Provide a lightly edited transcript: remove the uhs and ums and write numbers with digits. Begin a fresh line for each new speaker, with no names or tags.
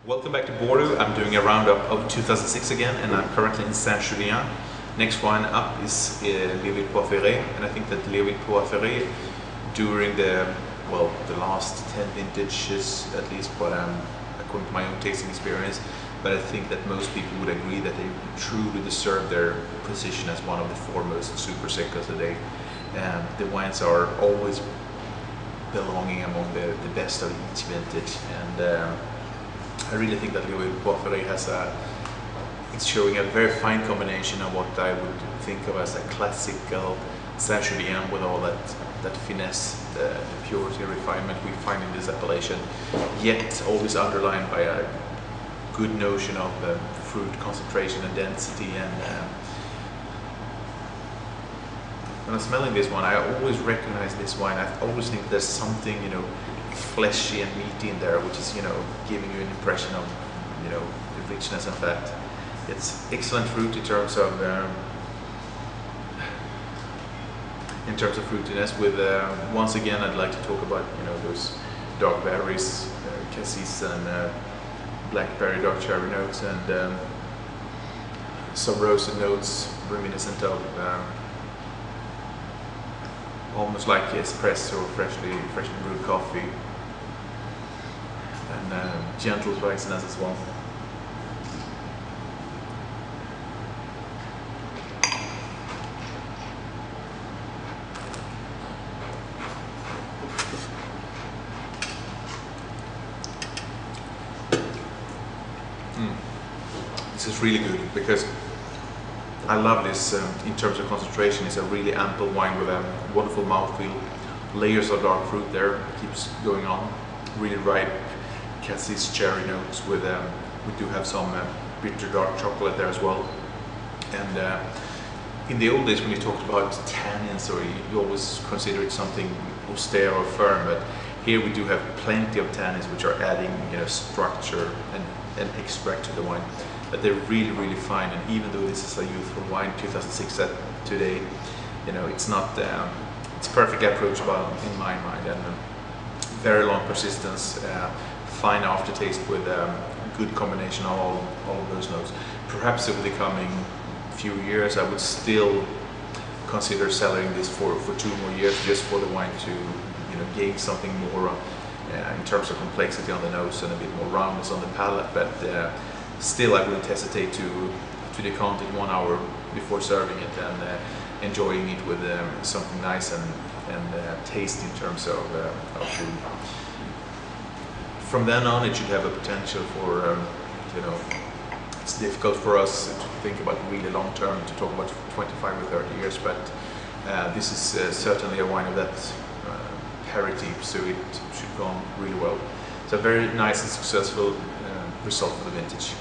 Welcome back to Bordeaux. I'm doing a roundup of 2006 again, and I'm currently in Saint-Julien. Next one up is Leoville Poyferre, and I think that Leoville Poyferre, during the last 10 vintages, at least what according to my own tasting experience, but I think that most people would agree that they truly deserve their position as one of the foremost super secos today. The wines are always belonging among the best of each vintage, and I really think that Leoville Poyferre it's showing a very fine combination of what I would think of as a classical Saint-Julien with all that finesse, the purity and refinement we find in this appellation, yet always underlined by a good notion of fruit concentration and density. And when I'm smelling this one, I always recognize this wine. I always think there's something, fleshy and meaty in there, which is, giving you an impression of, the richness and fat. It's excellent fruit in terms of fruitiness. With once again, I'd like to talk about, those dark berries, cassis and blackberry, dark cherry notes, and some roasted notes reminiscent of almost like espresso or freshly brewed coffee, and gentle spiciness as well. This is really good because I love this in terms of concentration. It's a really ample wine with a wonderful mouthfeel, layers of dark fruit there, keeps going on, really ripe cassis cherry notes with, we do have some bitter dark chocolate there as well. And in the old days when you talked about tannins, or you always consider it something austere or firm, but here we do have plenty of tannins which are adding structure and extract to the wine. But they're really, really fine, and even though this is a youthful wine, 2006 today, it's not, it's perfectly approachable in my mind, and very long persistence, fine aftertaste with a good combination of all of those notes. Perhaps over the coming few years, I would still consider cellaring this for 2 more years, just for the wine to, gain something more in terms of complexity on the nose and a bit more roundness on the palate. But still, I wouldn't hesitate to decant it 1 hour before serving it and enjoying it with something nice and tasty in terms of food. From then on, it should have a potential for, it's difficult for us to think about really long term, to talk about 25 or 30 years, but this is certainly a wine of that parity, so it should go on really well. It's a very nice and successful result for the vintage.